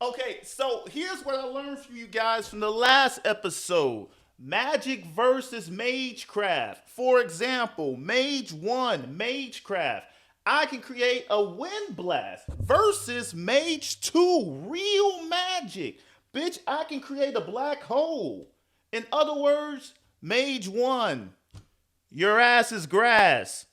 Okay, so here's what I learned from you guys from the last episode. Magic versus Magecraft. For example, Mage 1, Magecraft. I can create a wind blast versus Mage 2, real magic. Bitch, I can create a black hole. In other words, Mage 1, your ass is grass.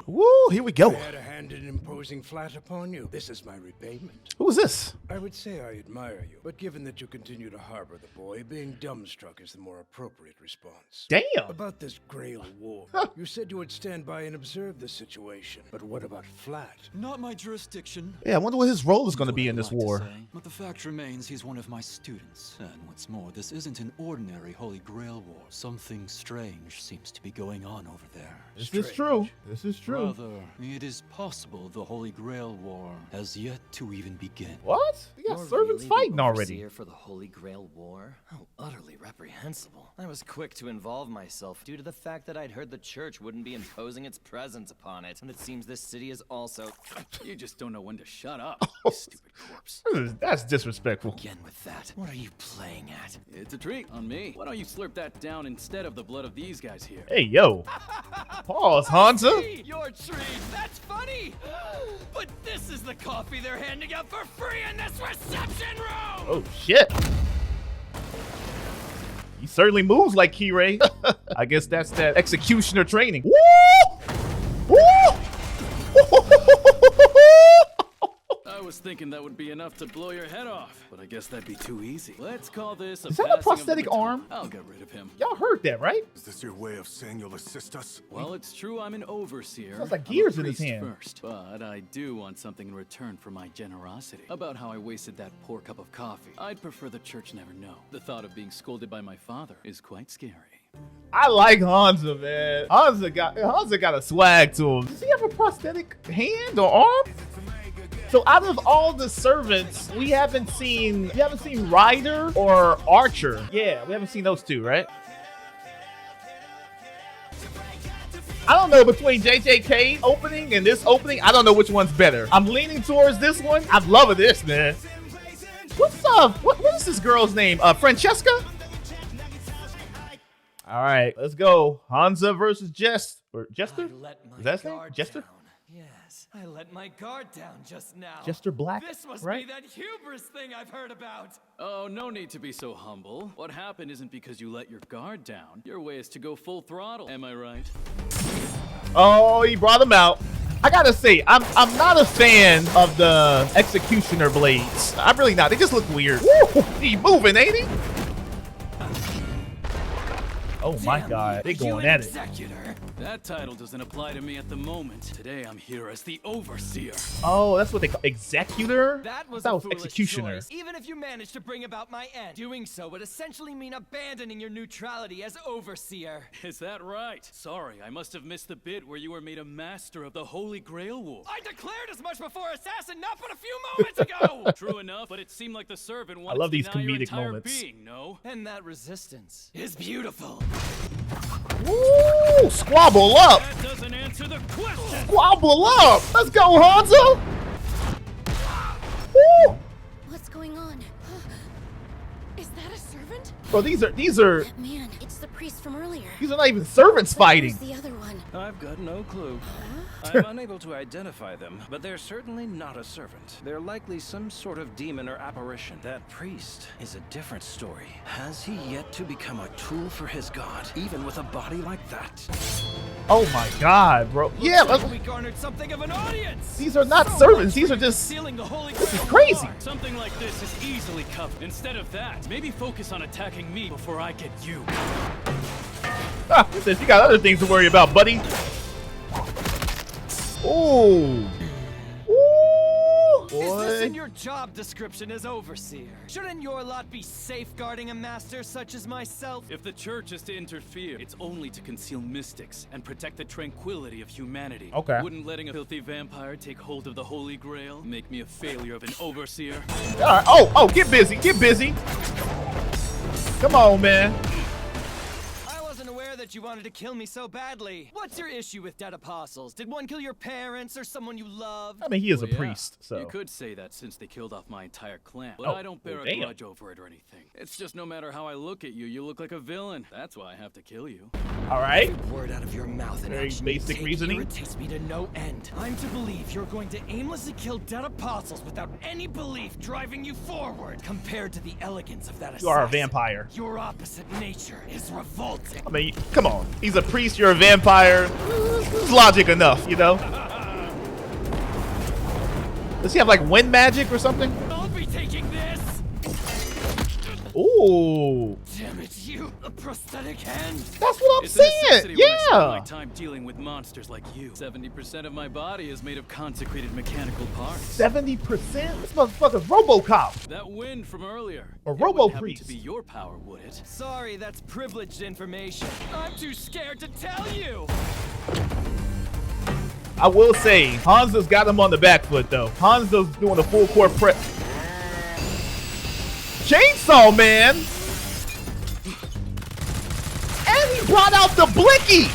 Woo, here we go. I had a hand in imposing flat upon you. This is my repayment. Who is this? I would say I admire you, but given that you continue to harbor the boy, being dumbstruck is the more appropriate response. Damn. About this Grail War, you said you would stand by and observe the situation, but what about Flat? Not my jurisdiction. Yeah, I wonder what his role is going to be in this Like to war. say, but the fact remains he's one of my students. And what's more, this isn't an ordinary Holy Grail war. Something strange seems to be going on over there. This is true. This is true. Rather, it is possible the Holy Grail war has yet to even begin. What? We got You're servants really fighting the already. overseer for the Holy Grail War? How utterly reprehensible. I was quick to involve myself due to the fact that I'd heard the church wouldn't be imposing its presence upon it, and it seems this city is also... You just don't know when to shut up, you stupid corpse. That's disrespectful. Again with that. What are you playing at? It's a treat on me. Why don't you slurp that down instead of the blood of these guys here? Hey, yo. Pause, Hansa. Hey, your treat. That's funny. But this is the coffee they're handing out for free in this reception room. Oh, shit. He certainly moves like Kirei. I guess that's that executioner training. Woo! Woo! I was thinking that would be enough to blow your head off, but I guess that'd be too easy. Let's call this a Is that a passing of the prosthetic baton. arm? I'll get rid of him. Y'all heard that, right? Is this your way of saying you'll assist us? Well, it's true I'm an overseer. Sounds like I'm a gears in his priest hand. First, but I do want something in return for my generosity. About how I wasted that poor cup of coffee. I'd prefer the church never know. The thought of being scolded by my father is quite scary. I like Hansa, man. Hansa got a swag to him. Does he have a prosthetic hand or arm? So out of all the servants, we haven't seen Ryder or Archer. Yeah, we haven't seen those two, right? I don't know, between JJK opening and this opening, I don't know which one's better. I'm leaning towards this one. I'm loving this, man. What's up? What is this girl's name? Francesca? All right, let's go. Hansa versus Jester. Jester? Is that his name? Jester? Yes, I let my guard down just now. Jester Black, This must right? be that hubris thing I've heard about. Oh, no need to be so humble. What happened isn't because you let your guard down. Your way is to go full throttle. Am I right? Oh, he brought him out. I gotta say, I'm not a fan of the executioner blades. I'm really not. They just look weird. Woo! He moving, ain't he? Oh my God, they going at it. Executor. That title doesn't apply to me at the moment. Today I'm here as the overseer. Oh, that's what they call executioner. That was I thought a it was foolish executioner. choice. Even if you managed to bring about my end, doing so would essentially mean abandoning your neutrality as overseer. Is that right? Sorry, I must have missed the bit where you were made a master of the Holy Grail War. I declared as much before Assassin not but a few moments ago! True enough, but it seemed like the servant wanted love to these deny your comedic entire moments. being, no? And that resistance is beautiful. Woo! Squabble up! That doesn't answer the question! Squabble up! Let's go, Hansa! Woo! What's going on? Is that a servant? Bro, these are Man, it's the priest from earlier. not even servants fighting. Who's the other one? I've got no clue. I'm unable to identify them, but they're certainly not a servant. They're likely some sort of demon or apparition. That priest is a different story. Has he yet to become a tool for his god, even with a body like that? Oh my God, bro. Yeah, We garnered something of an audience! these are not servants. These are just. Sealing the Holy This is Grail crazy. War. Something like this is easily covered. Instead of that, maybe focus on attacking me before I get you. He says you got other things to worry about, buddy. Ooh. Ooh. boy. Is this in your job description as overseer? Shouldn't your lot be safeguarding a master such as myself? If the church is to interfere, it's only to conceal mystics and protect the tranquility of humanity. Okay. Wouldn't letting a filthy vampire take hold of the Holy Grail make me a failure of an overseer? All right. Oh, get busy. Get busy. Come on, man. I wasn't aware that you wanted to kill me so badly. What's your issue with dead apostles? Did one kill your parents or someone you loved? I mean, he is a Well, yeah, priest, so. You could say that since they killed off my entire clan. But Oh, I don't bear oh, a damn. grudge over it or anything. It's just no matter how I look at you, you look like a villain. That's why I have to kill you. All right. Word out of your mouth and Very action you basic take reasoning. irritates me to no end. I'm to believe you're going to aimlessly kill dead apostles without any belief driving you forward. Compared to the elegance of that assassin, You are a vampire. your opposite nature is revolting. I mean, come on. He's a priest. You're a vampire. It's logic enough, you know? Does he have like wind magic or something? I'll be taking this. Ooh. Damn it, you! A prosthetic hand? That's what I'm It's a saying. necessity when I spend my Yeah. time dealing with monsters like you. 70% of my body is made of consecrated mechanical parts. 70%? This motherfucker's RoboCop. That wind from earlier. A it wouldn't happen robo-priest. to be your power, would it? Sorry, that's privileged information. I'm too scared to tell you. I will say, Hansa's got him on the back foot, though. Hansa's doing a full court prep. Chainsaw Man! And he brought out the blicky!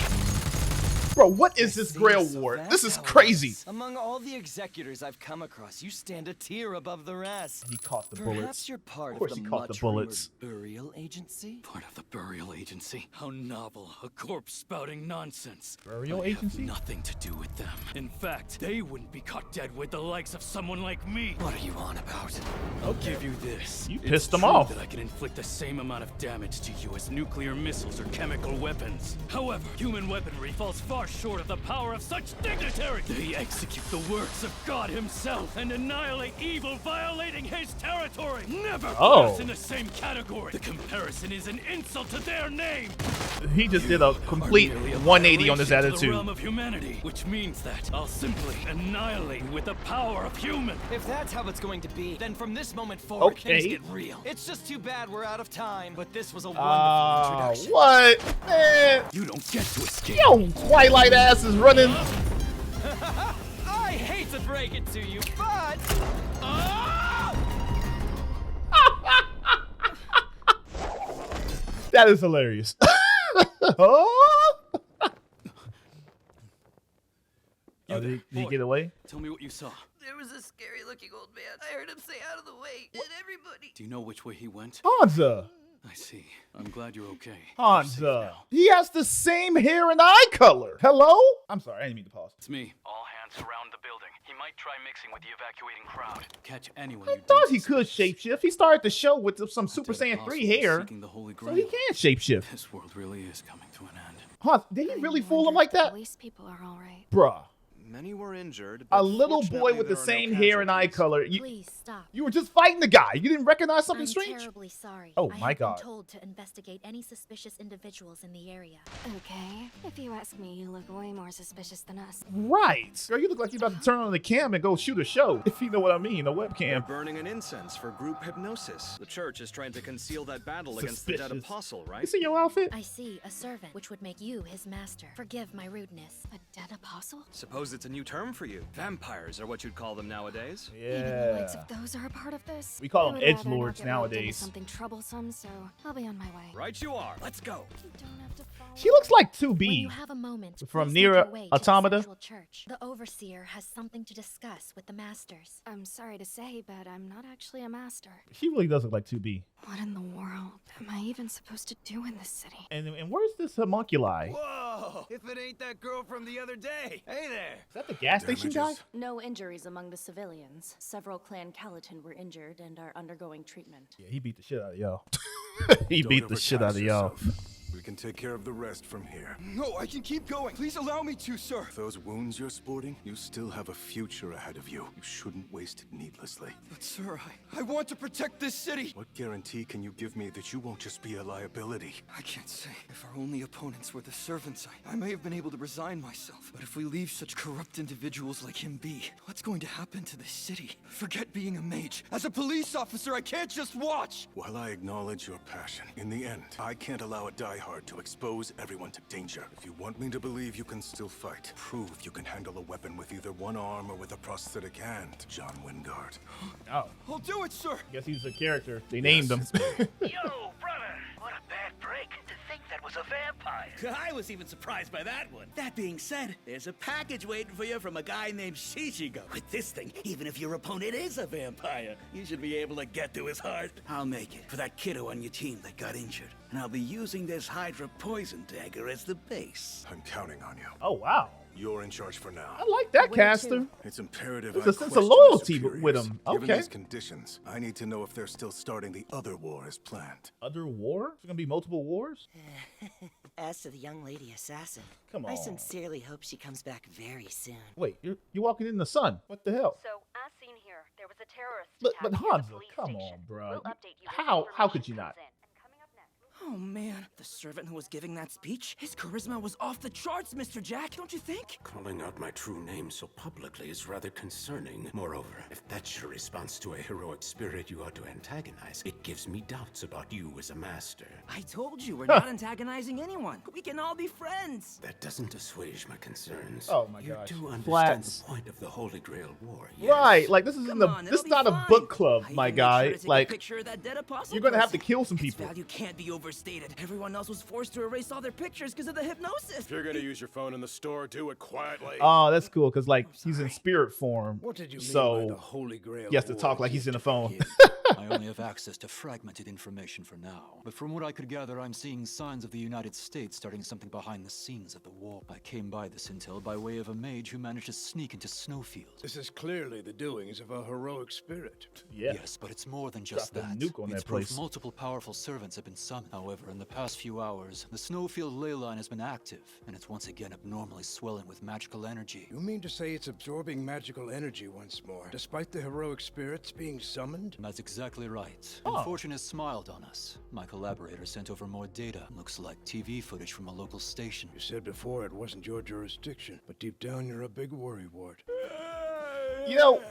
Bro, what is this Grail So War? that's This is how it crazy. is. Among all the executors I've come across, you stand a tier above the rest. He caught the Perhaps bullets. you're part Of course of the he caught the much-rumored bullets. burial agency. Part of the burial agency. How novel. A corpse spouting nonsense. Burial I have agency? nothing to do with them. In fact, they wouldn't be caught dead with the likes of someone like me. What are you on about? I'll give you this. You It's pissed them true off. that I can inflict the same amount of damage to you as nuclear missiles or chemical weapons. However, human weaponry falls far short of the power of such dignitaries. They execute the works of God himself and annihilate evil violating his territory. Never put us in the same category. The comparison is an insult to their name. He just did a complete Are merely a 180 on this violation to the attitude. realm of humanity, which means that I'll simply annihilate you with the power of human. If that's how it's going to be, then from this moment forward, things Okay. get real. It's just too bad we're out of time, but this was a wonderful introduction. What? Man. You don't get to escape. Yo, Twilight ass is running. I hate to break it to you, but... That is hilarious. Oh, did he get away? Tell me what you saw. There was a scary-looking old man. I heard him say out of the way, and everybody... Do you know which way he went? Hansa. I see. I'm glad you're okay. You're safe Hansa. now. He has the same hair and eye color. Hello? I'm sorry, I didn't mean to pause. It's me. All hands surround the building. He might try mixing with the evacuating crowd. Catch anyone I you thought deem he could suspicious. shapeshift. He started the show with some Super Dead Saiyan 3 apostles hair, seeking the Holy so Grail. he can shapeshift. This world really is coming to an end. Hansa, did he really fool him like that? At least people are all right. Bruh. Many were injured. A but little boy fortunately with the there are same no hair and eye casualties. color. Please stop. You were just fighting the guy. You didn't recognize something I'm strange? terribly sorry. Oh I my have God. been told to investigate any suspicious individuals in the area. Okay, if you ask me, you look way more suspicious than us. Right. Girl, you look like you're about to turn on the cam and go shoot a show. If you know what I mean, a They're webcam. burning an incense for group hypnosis. The church is trying to conceal that battle against the dead Suspicious. apostle, You right? see your outfit? I see a servant, which would make you his master. Forgive my rudeness. A dead apostle? Suppose it's a new term for you. Vampires are what you'd call them nowadays. Even the likes Yeah. of those are a part of this? We call I them would rather edgelords not get roped into nowadays. Something troublesome, so I'll be on my way. Right you are. Let's go. You don't have to follow. She looks like When 2B. you have a moment, From please Nier make your way to the Automata. central church. The overseer has something to discuss with the masters. I'm sorry to say, but I'm not actually a master. She really does look like 2B. What in the world am I even supposed to do in this city? And where's this homunculi? Whoa! If it ain't that girl from the other day. Hey there. Is that the gas station guy? No injuries among the civilians. Several Clan Calatin were injured and are undergoing treatment. Yeah, he beat the shit out of y'all. He beat the shit out of y'all. We can take care of the rest from here. No, I can keep going. Please allow me to, sir. Those wounds you're sporting, you still have a future ahead of you. You shouldn't waste it needlessly. But, sir, I want to protect this city. What guarantee can you give me that you won't just be a liability? I can't say. If our only opponents were the servants, I may have been able to resign myself. But if we leave such corrupt individuals like him be, what's going to happen to this city? Forget being a mage. As a police officer, I can't just watch. While I acknowledge your passion, in the end, I can't allow a diehard to expose everyone to danger. If you want me to believe you can still fight, prove you can handle a weapon with either one arm or with a prosthetic hand, John Wingard. Oh. I'll do it, sir. Guess he's a character. They named him. Yo, brother, what a bad break to think that was a vampire. I was even surprised by that one. That being said, there's a package waiting for you from a guy named Shichigo. With this thing, even if your opponent is a vampire, you should be able to get to his heart. I'll make it for that kiddo on your team that got injured. And I'll be using this Hydra poison dagger as the base. I'm counting on you. Oh, wow. You're in charge for now. I like that caster. It's imperative. There's I a sense of question loyalty the with him. Given Okay. these conditions, I need to know if they're still starting the other war as planned. Other war? There's gonna be multiple wars? As to the young lady assassin, Come I on. sincerely hope she comes back very soon. Wait, you're walking in the sun. What the hell? So, as seen here, there was a terrorist But attack near the Hansa, police come station. on, bro. We'll update you as How could information you not? comes in. Oh, man. The servant who was giving that speech, his charisma was off the charts, Mr. Jack, don't you think? Calling out my true name so publicly is rather concerning. Moreover, if that's your response to a heroic spirit you ought to antagonize, it gives me doubts about you as a master. I told you, we're not antagonizing anyone. We can all be friends. That doesn't assuage my concerns. Oh my You gosh. do understand Flats. the point of the Holy Grail War, yes? Right, like this is Come in the on, this it'll is not be a fine. book club, I my even made guy. sure to take a Like picture of that dead apostle you're gonna have to person. kill some Its people. value can't be overstated. Everyone else was forced to erase all their pictures because of the hypnosis. If you're gonna use your phone in the store, do it quietly. Oh, that's cool because like he's in spirit form. What did you mean so by the Holy Grail he has to War, talk like he's in a phone. I only have access to fragmented information for now. But from what I could gather, I'm seeing signs of the United States starting something behind the scenes of the war. I came by this intel by way of a mage who managed to sneak into Snowfield. This is clearly the doings of a heroic spirit. Yeah. Yes, but it's more than just Dropped a that. nuke on It's that proof place. multiple powerful servants have been summoned. However, in the past few hours, the Snowfield ley line has been active, and it's once again abnormally swelling with magical energy. You mean to say it's absorbing magical energy once more, despite the heroic spirits being summoned? That's exactly right. Oh. And fortune has smiled on us. My collaborator sent over more data. Looks like TV footage from a local station. You said before it wasn't your jurisdiction, but deep down you're a big worrywart. You know,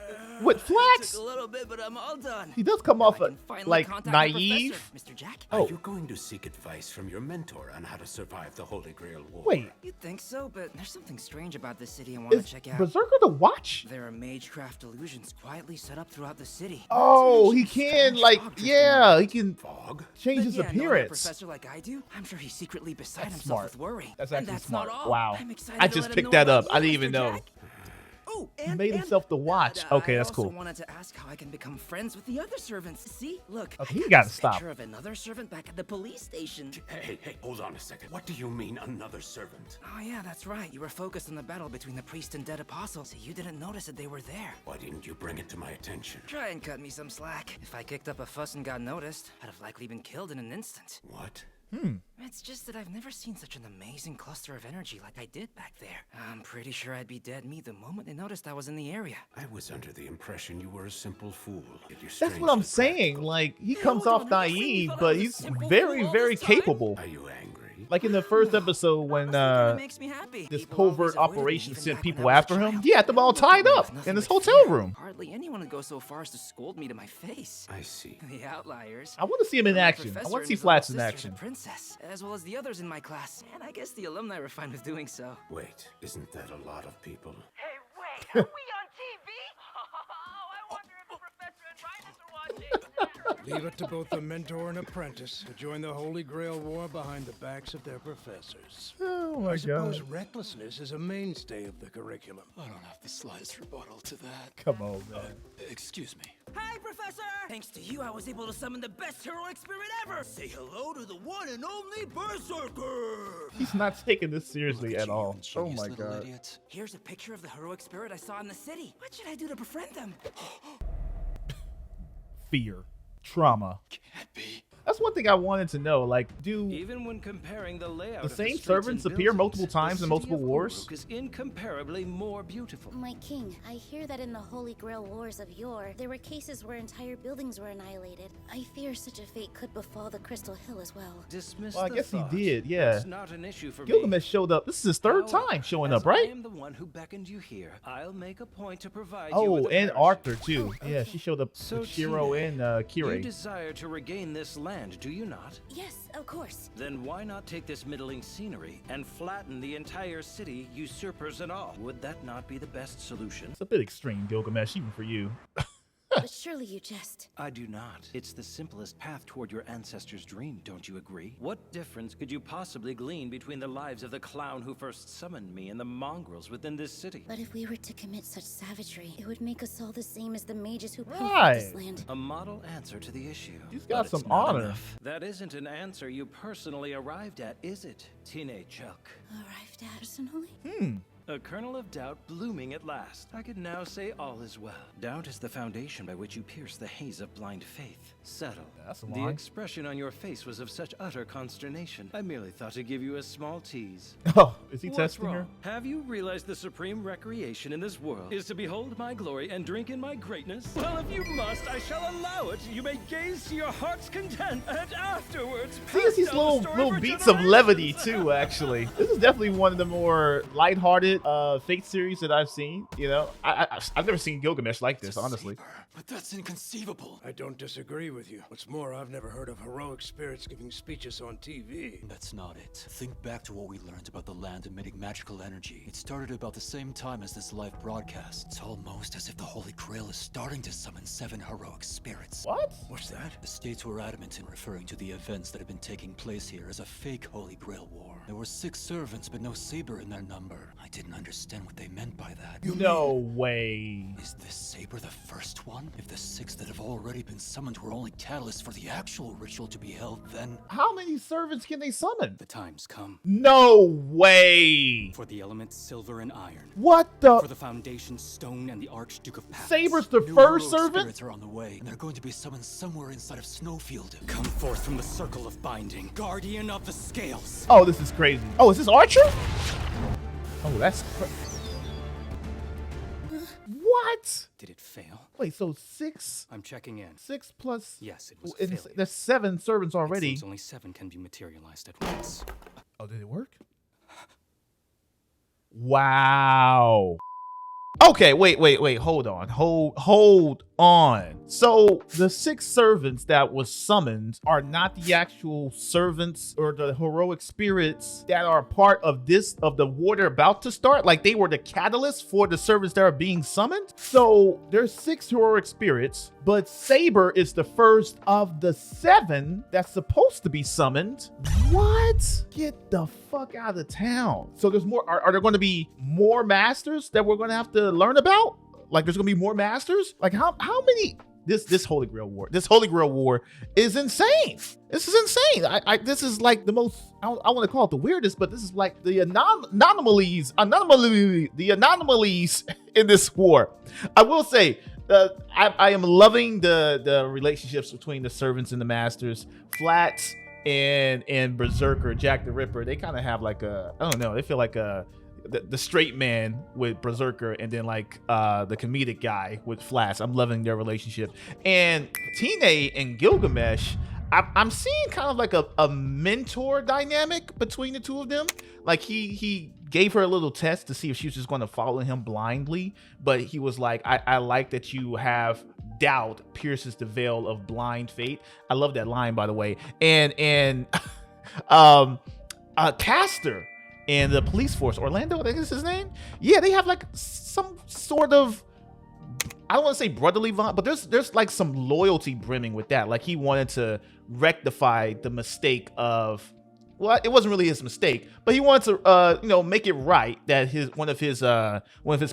with Flax, Took a little bit, but I'm all done. he does come off Now I can finally like contact the naive. professor. Mr. Jack? Oh. Are you going to seek advice from your mentor on how to survive the Holy Grail War? Wait, You'd think so, but there's something strange about this city I want to is check out. Berserker the Watch? There are magecraft illusions quietly set up throughout the city. Oh, he can like yeah, he can Fog? change But his yeah, knowing a appearance. professor like I do, I'm sure he's secretly beside That's himself smart. with worry. That's And actually that's smart. not all. Wow. I'm excited I to just let him picked know that about up. I you, didn't even Mr. know. Jack. Oh, He and, made himself the watch. Okay, that's cool. I also wanted to ask how I can become friends with the other servants. See, look. Okay, I you got gotta this stop. Picture of another servant back at the police station. Hey, hold on a second. What do you mean, another servant? Oh yeah, that's right. You were focused on the battle between the priest and dead apostle, so you didn't notice that they were there. Why didn't you bring it to my attention? Try and cut me some slack. If I kicked up a fuss and got noticed, I'd have likely been killed in an instant. What? It's just that I've never seen such an amazing cluster of energy like I did back there. I'm pretty sure I'd be dead meat the moment they noticed I was in the area. I was under the impression you were a simple fool. Yet you're That's what I'm strangely saying. Like he comes off naive, but he's very, very capable. Are you angry? Like in the first episode when Makes me happy. this People always covert avoided me operation even sent back people when I was a after him, child. he had them all tied There was up nothing in his but hotel fear. room. Hardly anyone would go so far as to scold me to my face. I see. The outliers. I want to see him in My action. I professor want to and see his Flats little in sister's a action. princess, as well as the others in my class. And I guess the alumni were fine with doing so. Wait, isn't that a lot of people? Hey, wait, are we on TV? Oh, I wonder if the professor and Rhinus are watching. Leave it to both the mentor and apprentice to join the Holy Grail War behind the backs of their professors. Oh my I suppose god. recklessness is a mainstay of the curriculum. I don't have the slightest rebuttal to that. Come on, man. Excuse me. Hi, Professor! Thanks to you, I was able to summon the best heroic spirit ever! Say hello to the one and only Berserker! He's not taking this seriously at all. Oh Ingenious my little god. idiot. Here's a picture of the heroic spirit I saw in the city. What should I do to befriend them? Fear. Trauma. Can't be. That's that's one thing I wanted to know. Like, do even when comparing the layout the of same streets servants and appear buildings, multiple times the in multiple city of wars? Uruk is incomparably more beautiful. My king, I hear that in the Holy Grail Wars of yore, there were cases where entire buildings were annihilated. I fear such a fate could befall the Crystal Hill as well. Dismiss Well, I the guess thought. he did, yeah. That's not an issue for me. Gilgamesh showed up. This is his third time showing up, right? I am the one who beckoned you here. I'll make a point to provide you Oh, with a and parachute. Arthur too. Yeah, she showed up So with Shiro Tina, and You Kirei. desire to regain this land, do you not? Yes, of course. Then why not take this middling scenery and flatten the entire city, usurpers and all? Would that not be the best solution? It's a bit extreme, Gilgamesh, even for you. But surely you jest. I do not. It's the simplest path toward your ancestors' dream, don't you agree? What difference could you possibly glean between the lives of the clown who first summoned me and the mongrels within this city? But if we were to commit such savagery, it would make us all the same as the mages who Right. pilfered this land. A model answer to the issue. He's got But it's some not honor. enough. That isn't an answer you personally arrived at, is it, Tine Chuck? Arrived at personally? A kernel of doubt blooming at last. I can now say all is well. Doubt is the foundation by which you pierce the haze of blind faith. Settle. That's a The line. expression on your face was of such utter consternation. I merely thought to give you a small tease. Oh, is he What's testing wrong? her? Have you realized the supreme recreation in this world is to behold my glory and drink in my greatness? Well, if you must, I shall allow it. You may gaze to your heart's content, and afterwards See, pass these down the little story little for beats of generations. levity too. Actually, this is definitely one of the more lighthearted Fate series that I've seen. You know, I've never seen Gilgamesh like this, honestly. But that's inconceivable. I don't disagree with you. What's more, I've never heard of heroic spirits giving speeches on TV. That's not it. Think back to what we learned about the land emitting magical energy. It started about the same time as this live broadcast. It's almost as if the Holy Grail is starting to summon 7 heroic spirits. What? What's that? The states were adamant in referring to the events that have been taking place here as a fake Holy Grail war. There were 6 servants, but no saber in their number. I didn't understand what they meant by that. No way. Is this saber the first one? If the 6 that have already been summoned were only catalysts for the actual ritual to be held, then How many servants can they summon? The time's come. No way. For the elements silver and iron. What the? For the foundation stone and the Archduke of Pax. Saber's the new first heroic servant? spirits are on the way, and they're going to be summoned somewhere inside of Snowfield. Come forth from the circle of binding, guardian of the scales. Oh, this is crazy. Oh, is this Archer? Oh, that's what? Did it fail? Wait, so 6? I'm checking in. 6 plus. Yes, it was a and failure. there's 7 servants It already. seems only 7 can be materialized at once. Oh, did it work? Wow. Okay, wait. Hold on. Hold on. So the 6 servants that was summoned are not the actual servants or the heroic spirits that are part of the war they're about to start. Like, they were the catalyst for the servants that are being summoned. So there's 6 heroic spirits, but Saber is the first of the 7 that's supposed to be summoned. What? Get the fuck out of town. So there's more. Are there going to be more masters that we're going to have to learn about? Like, there's going to be more masters? Like, how many? This Holy Grail War is insane. This is insane. This is like the most, I want to call it the weirdest, but this is like the anomalies in this war. I will say, I am loving the relationships between the servants and the masters. Flats and Berserker, Jack the Ripper, they kind of have like a, I don't know, they feel like the straight man with Berserker, and then like the comedic guy with Flats. I'm loving their relationship. And Tine and Gilgamesh, I'm seeing kind of like a mentor dynamic between the two of them. Like he gave her a little test to see if she was just going to follow him blindly, but he was like, I like that you have doubt pierces the veil of blind faith. I love that line, by the way. And Castor and the police force, Orlando, I think is his name. Yeah, they have like some sort of, I don't want to say brotherly bond, but there's like some loyalty brimming with that. Like, he wanted to rectify the mistake of well, it wasn't really his mistake, but he wanted to make it right that one of his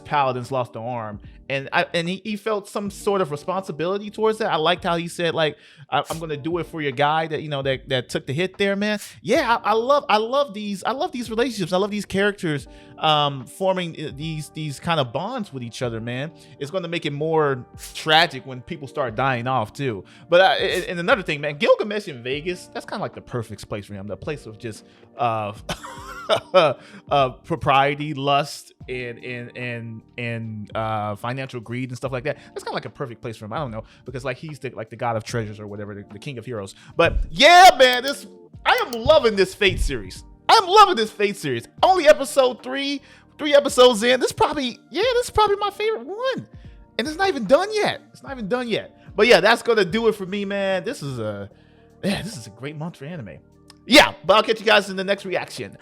paladins lost an arm, and he felt some sort of responsibility towards that. I liked how he said, like, I'm gonna do it for your guy that took the hit there, man. Yeah, I love these relationships. I love these characters forming these kind of bonds with each other, man. It's going to make it more tragic when people start dying off too. But and another thing, man, Gilgamesh in Vegas, that's kind of like the perfect place for him. The place of just propriety, lust, and financial greed and stuff like that. That's kind of like a perfect place for him. I don't know, because like he's the god of treasures or whatever, the king of heroes. But yeah, man, I am loving this Fate series. Only episode 3 episodes in. This is probably my favorite one, and it's not even done yet. But yeah, that's gonna do it for me, man. This is a great month for anime. Yeah, but I'll catch you guys in the next reaction.